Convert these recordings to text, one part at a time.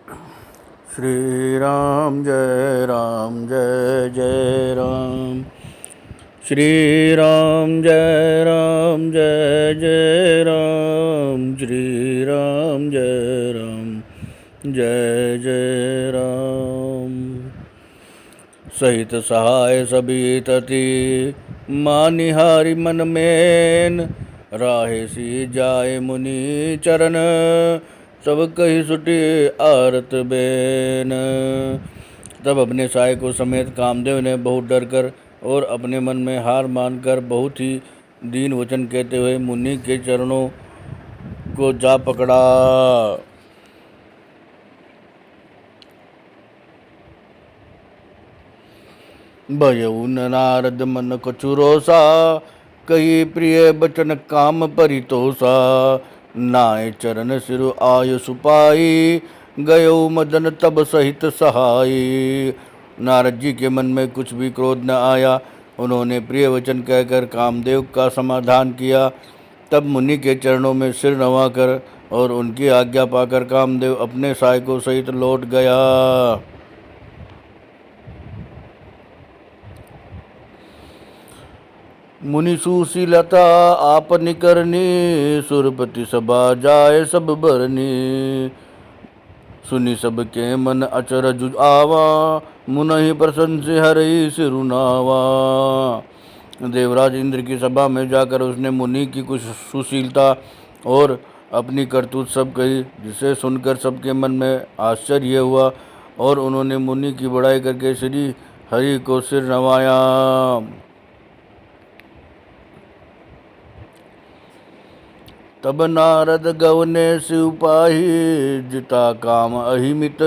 श्री राम जय जय राम। श्री राम जय जय राम। श्री राम जय जय राम। सहित सहाय सभी तति मानिहारी मन में राहे सी जाए मुनि चरण सब कही सुटी आरत बेन। तब अपने सहायकों समेत कामदेव ने बहुत डर कर और अपने मन में हार मानकर बहुत ही दीन वचन कहते हुए मुनि के चरणों को जा पकड़ा। भयउ नारद मन कछुरोसा कही प्रिय बचन काम परितोषा। नाय चरण सिर आय सुपाई गयो मदन तब सहित सहाय। नारद जी के मन में कुछ भी क्रोध न आया। उन्होंने प्रिय वचन कहकर कामदेव का समाधान किया। तब मुनि के चरणों में सिर नवाकर और उनकी आज्ञा पाकर कामदेव अपने सहायकों सहित लौट गया। मुनि सुशीलता आपनि करनी सुरपति सभा जाय सब बरनी। सुनि सब के मन अचरज आवा मुनहि प्रशंस हरहि सिरुनावा। देवराज इंद्र की सभा में जाकर उसने मुनि की कुछ सुशीलता और अपनी करतूत सब कही, जिसे सुनकर सबके मन में आश्चर्य हुआ और उन्होंने मुनि की बड़ाई करके श्री हरि को सिर नवाया। तब नारद गवने शिव पाही जिता काम अहिमित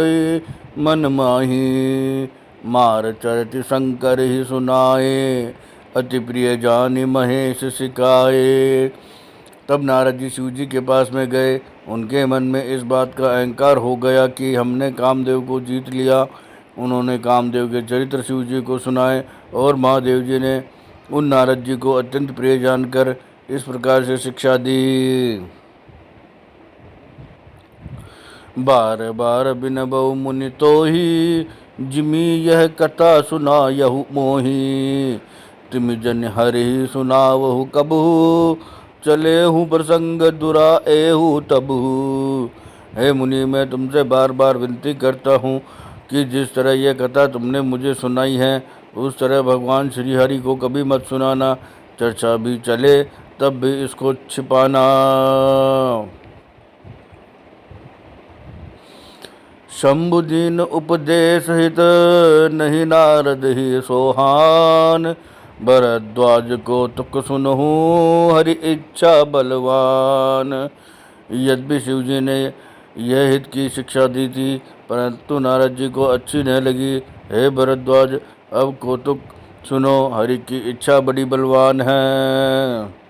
मन माही। मार चरति शंकर ही सुनाए अति प्रिय जानि महेश सिकाए। तब नारद जी शिव जी के पास में गए। उनके मन में इस बात का अहंकार हो गया कि हमने कामदेव को जीत लिया। उन्होंने कामदेव के चरित्र शिव जी को सुनाए और महादेव जी ने उन नारद जी को अत्यंत प्रिय जानकर इस प्रकार से शिक्षा दी। बार बार बिन बहु मुनि तो ही जिमी यह कथा सुना यहु मोही। तिम जन हरि सुनावहु कबहु चले हूँ प्रसंग दुरा एहु तबहु। हे मुनि, मैं तुमसे बार बार विनती करता हूँ कि जिस तरह यह कथा तुमने मुझे सुनाई है उस तरह भगवान श्री हरि को कभी मत सुनाना। चर्चा भी चले तब भी इसको छिपाना। शंभुदीन उपदेश हित नहीं नारद ही सोहान। भरद्वाज को तुक सुनहु हरि इच्छा बलवान। यद्यपि शिव जी ने यह हित की शिक्षा दी थी परंतु नारद जी को अच्छी नहीं लगी। हे भरद्वाज, अब कौतुक सुनो, हरि की इच्छा बड़ी बलवान है।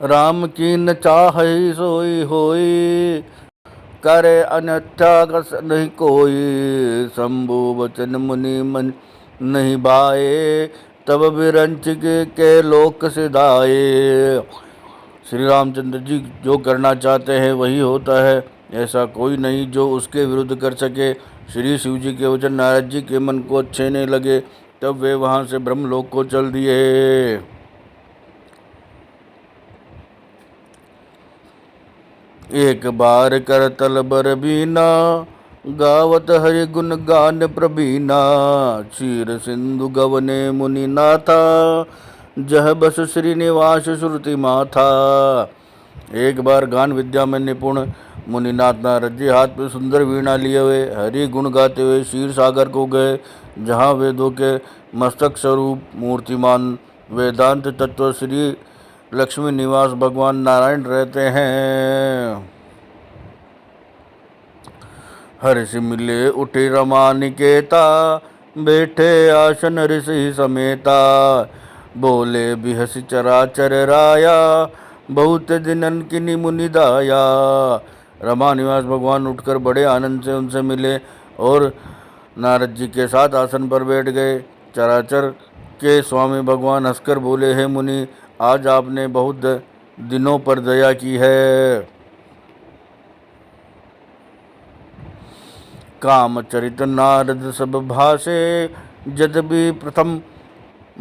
राम की न चाहै सोई होई करे अन्यथा कस नहीं कोई। शंभु वचन मुनि मन नहीं भाए तब विरंच के लोक सिधाए। श्री रामचंद्र जी जो करना चाहते हैं वही होता है। ऐसा कोई नहीं जो उसके विरुद्ध कर सके। श्री शिव जी के वचन नारद जी के मन को अच्छे नहीं लगे। तब वे वहाँ से ब्रह्मलोक को चल दिए। एक बार कर तल बर बीना गावत हरि गुण गान प्रबीना। क्षीर सिंधु गवने मुनि नाथा जह बस श्रीनिवास श्रुति माथा। एक बार गान विद्या में निपुण मुनिनाथ नारद जी हाथ में सुंदर वीणा लिए हुए हरि गुण गाते हुए क्षीर सागर को गए, जहाँ वेदों के मस्तक स्वरूप मूर्तिमान वेदांत तत्व श्री लक्ष्मी निवास भगवान नारायण रहते हैं। हर्ष मिले उठे रमा निकेता बैठे आसन ऋषि समेता। बोले बिहस चराचर राया बहुत दिनन किनि मुनि दाया। रमा निवास भगवान उठकर बड़े आनंद से उनसे मिले और नारद जी के साथ आसन पर बैठ गए। चराचर के स्वामी भगवान हंसकर बोले, हे मुनि, आज आपने बहुत दिनों पर दया की है। कामचरित नारद सब भाषे, यद्यपि प्रथम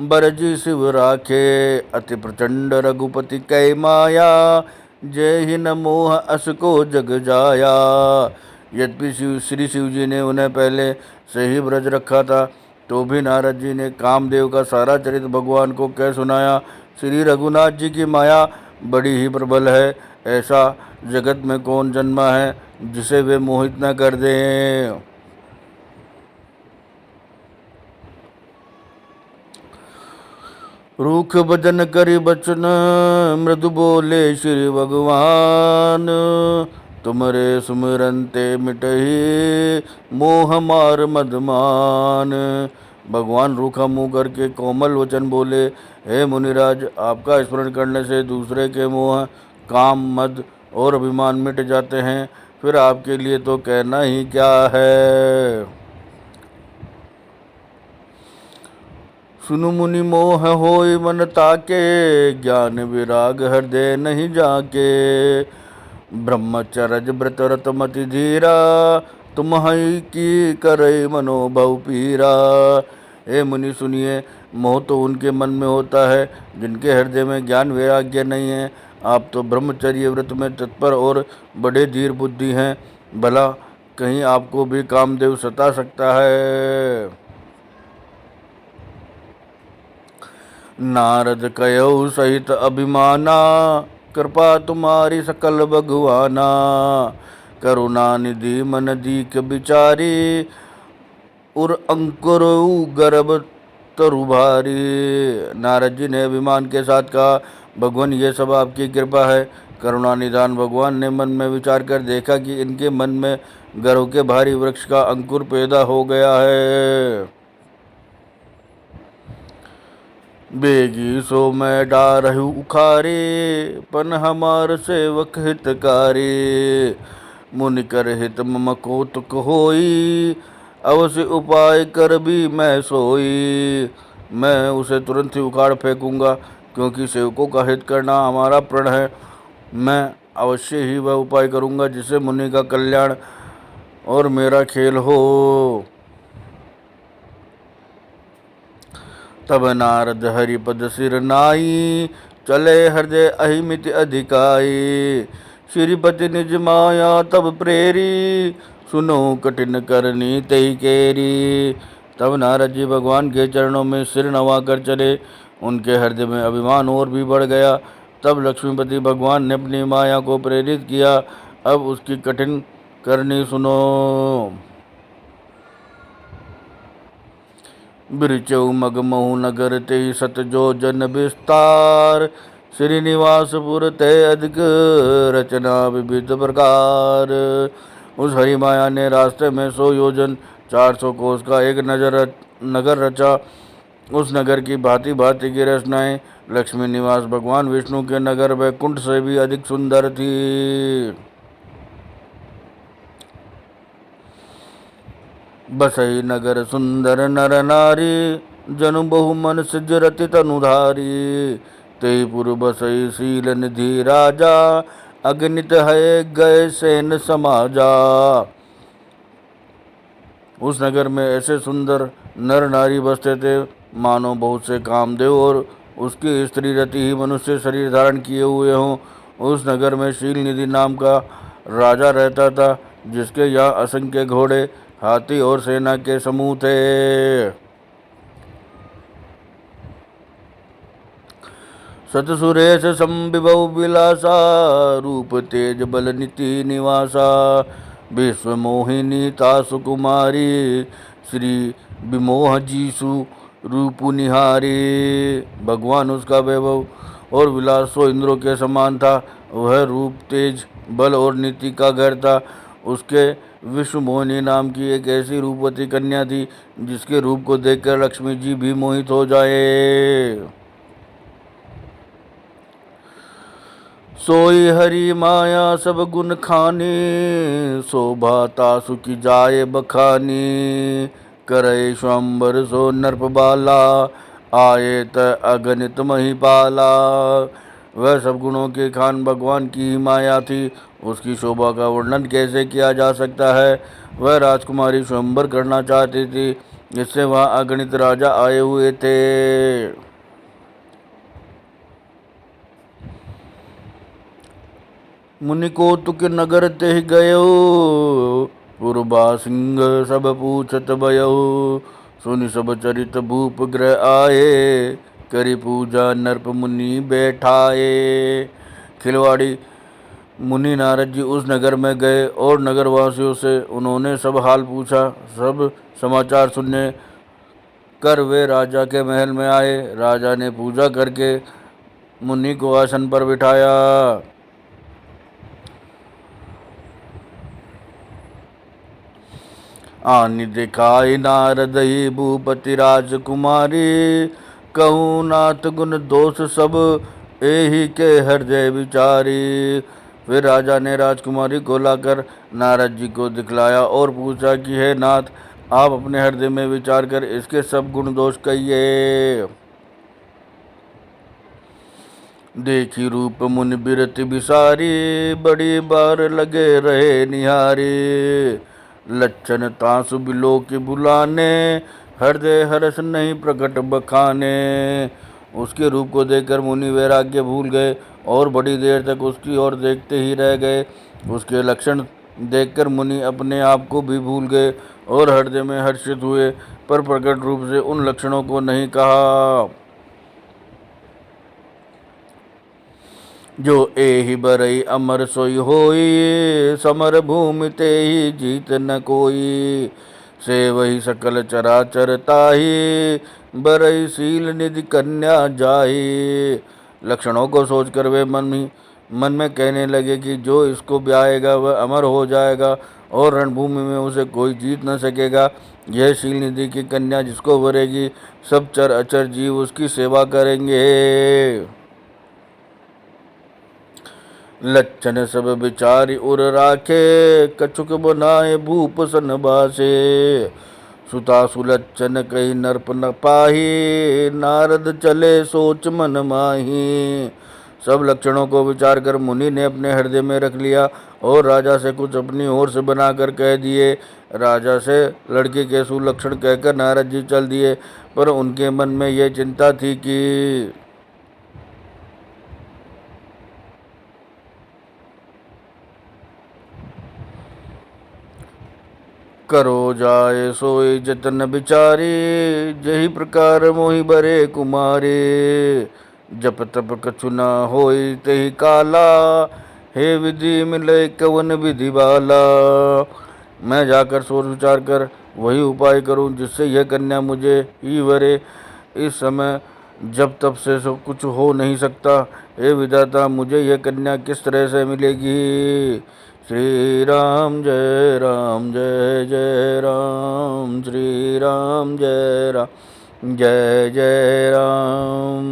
बरजी शिव राखे। अति प्रचंड रघुपति कै माया, जय ही न मोह अस को जग जाया। यद्यपि श्री शिव जी ने उन्हें पहले से ही ब्रज रखा था, तो भी नारद जी ने कामदेव का सारा चरित्र भगवान को कह सुनाया। श्री रघुनाथ जी की माया बड़ी ही प्रबल है, ऐसा जगत में कौन जन्मा है जिसे वे मोहित न कर दें। रूख भजन करि बचन, मृदु बोले श्री भगवान। तुमरे सुमिरन ते मिटहि, मोह मार मदमान। भगवान रूखा मुँह करके कोमल वचन बोले, हे मुनिराज, आपका स्मरण करने से दूसरे के मोह, काम, मद और अभिमान मिट जाते हैं, फिर आपके लिए तो कहना ही क्या है। सुनु मुनि मोह होय मन ताके, ज्ञान विराग हृदय नहीं जाके। ब्रह्मचर्य व्रत रत मति धीरा, तुम हई की करई मनोभव पीरा। हे मुनि सुनिए, मोह तो उनके मन में होता है जिनके हृदय में ज्ञान वैराग्य नहीं है। आप तो ब्रह्मचर्य व्रत में तत्पर और बड़े धीर बुद्धि हैं, भला कहीं आपको भी कामदेव सता सकता है। नारद कयो सहित अभिमाना, कृपा तुम्हारी सकल भगवाना। करुणा निधि मन दीख बिचारी, उर अंकुर गर्भ तरु भारी। नारद जी ने अभिमान के साथ कहा, भगवान ये सब आपकी कृपा है। करुणा निधान भगवान ने मन में विचार कर देखा कि इनके मन में गर्भ के भारी वृक्ष का अंकुर पैदा हो गया है। बेगी सो मैं डारहु उखारे, पन हमार सेवक हितकारी। मुनि कर हित मम कौतुक होई, अवश्य उपाय कर भी मैं सोई। मैं उसे तुरंत ही उखाड़ फेंकूंगा, क्योंकि सेवकों का हित करना हमारा प्रण है। मैं अवश्य ही वह उपाय करूंगा जिससे मुनि का कल्याण और मेरा खेल हो। तब नारद हरिपद सिर नाई, चले हृदय अहिमित अधिकाई। श्रीपति निज माया तब प्रेरी, सुनो कठिन करनी तई केरी। तब नारद जी भगवान के चरणों में सिर नवा कर चले। उनके हृदय में अभिमान और भी बढ़ गया। तब लक्ष्मीपति भगवान ने अपनी माया को प्रेरित किया, अब उसकी कठिन करनी सुनो। बिरचऊ मगमऊ नगर ते सत जो जन विस्तार। श्रीनिवासपुर ते अधिक रचना विविध प्रकार। उस हरि माया ने रास्ते में 100 योजन 400 कोस का एक नगर रचा। उस नगर की भांति भांति की रचनाएं लक्ष्मी निवास भगवान विष्णु के नगर वैकुंठ से भी अधिक सुंदर थी। बसई नगर सुंदर नर नारी, जनु बहु मन सिजरति तनुधारी। तेई पुर बसई शील निधि राजा, अगणित है गए सेन समाजा। उस नगर में ऐसे सुंदर नर नारी बसते थे मानो बहुत से कामदेव और उसकी स्त्री रति ही मनुष्य शरीर धारण किए हुए हों। उस नगर में शील निधि नाम का राजा रहता था, जिसके यहाँ असंख्य घोड़े, हाथी और सेना के समूह थे। सतसुरेश संविभव विलासा, रूप तेज बल नीति निवासा। विश्व मोहिनी तासु कुमारी, श्री विमोह जीसु रूप निहारी। भगवान उसका वैभव और विलास 100 इंद्रों के समान था। वह रूप, तेज, बल और नीति का घर था। उसके विश्व मोहिनी नाम की एक ऐसी रूपवती कन्या थी जिसके रूप को देखकर लक्ष्मी जी भी मोहित हो जाए। सोई हरि माया सब गुण खानी, शोभा तासु की जाए बखानी। करे स्वयंवर सो नर्प बाला, आए त अगणित महिपाला। वह सब गुणों के खान भगवान की ही माया थी। उसकी शोभा का वर्णन कैसे किया जा सकता है। वह राजकुमारी स्वयंवर करना चाहती थी, जिससे वहाँ अगणित राजा आए हुए थे। मुनि कौतुक नगर ते गयो, पुरबा सिंह सब पूछत भयो। सुनि सब चरित भूप ग्रह आए, करी पूजा नरप मुनि बैठाए। खिलवाड़ी मुनि नारद जी उस नगर में गए और नगरवासियों से उन्होंने सब हाल पूछा। सब समाचार सुनने कर वे राजा के महल में आए। राजा ने पूजा करके मुनि को आसन पर बिठाया। आनि दिखाई नारद ही भूपति राजकुमारी, कहूँ नाथ गुण दोष सब एहि के हृदय विचारी। फिर राजा ने राजकुमारी को लाकर नारद जी को दिखलाया और पूछा कि हे नाथ, आप अपने हृदय में विचार कर इसके सब गुण दोष कहिए। देखी रूप मुनि बिरति बिसारी, बड़ी बार लगे रहे निहारी। लक्षण तासु बिलो के बुलाने, हृदय हर्ष नहीं प्रकट बखाने। उसके रूप को देखकर मुनि वैराग्य भूल गए और बड़ी देर तक उसकी ओर देखते ही रह गए। उसके लक्षण देखकर मुनि अपने आप को भी भूल गए और हृदय में हर्षित हुए, पर प्रकट रूप से उन लक्षणों को नहीं कहा। जो एहि बरई अमर सोई होई, समर भूमि ते ही जीत न कोई। से वही सकल चराचर ताही, बरई शील निधि कन्या जाही। लक्षणों को सोचकर वे मन में कहने लगे कि जो इसको ब्याहेगा वह अमर हो जाएगा और रणभूमि में उसे कोई जीत न सकेगा। यह शील निधि की कन्या जिसको वरेगी, सब चर अचर जीव उसकी सेवा करेंगे। लक्षण सब विचारी उर राखे, कछुक बनाए भूप सन बासे। सुता सुलक्षण कही नरप न पाही, नारद चले सोच मन माही। सब लक्षणों को विचार कर मुनि ने अपने हृदय में रख लिया और राजा से कुछ अपनी ओर से बनाकर कह दिए। राजा से लड़के के सुलक्षण कहकर नारद जी चल दिए, पर उनके मन में यह चिंता थी कि करो जाए सोई जतन बिचारी, जही प्रकार मोहि बरे कुमारी। जप तप कछु न होई तही काला, हे विधि मिले कवन विधि बाला। मैं जाकर सोच विचार कर वही उपाय करूं जिससे यह कन्या मुझे ही वरे। इस समय जब तब से सब कुछ हो नहीं सकता। हे विधाता, मुझे यह कन्या किस तरह से मिलेगी। श्री राम जय राम जय जय राम, श्री राम जय राम जय जय राम।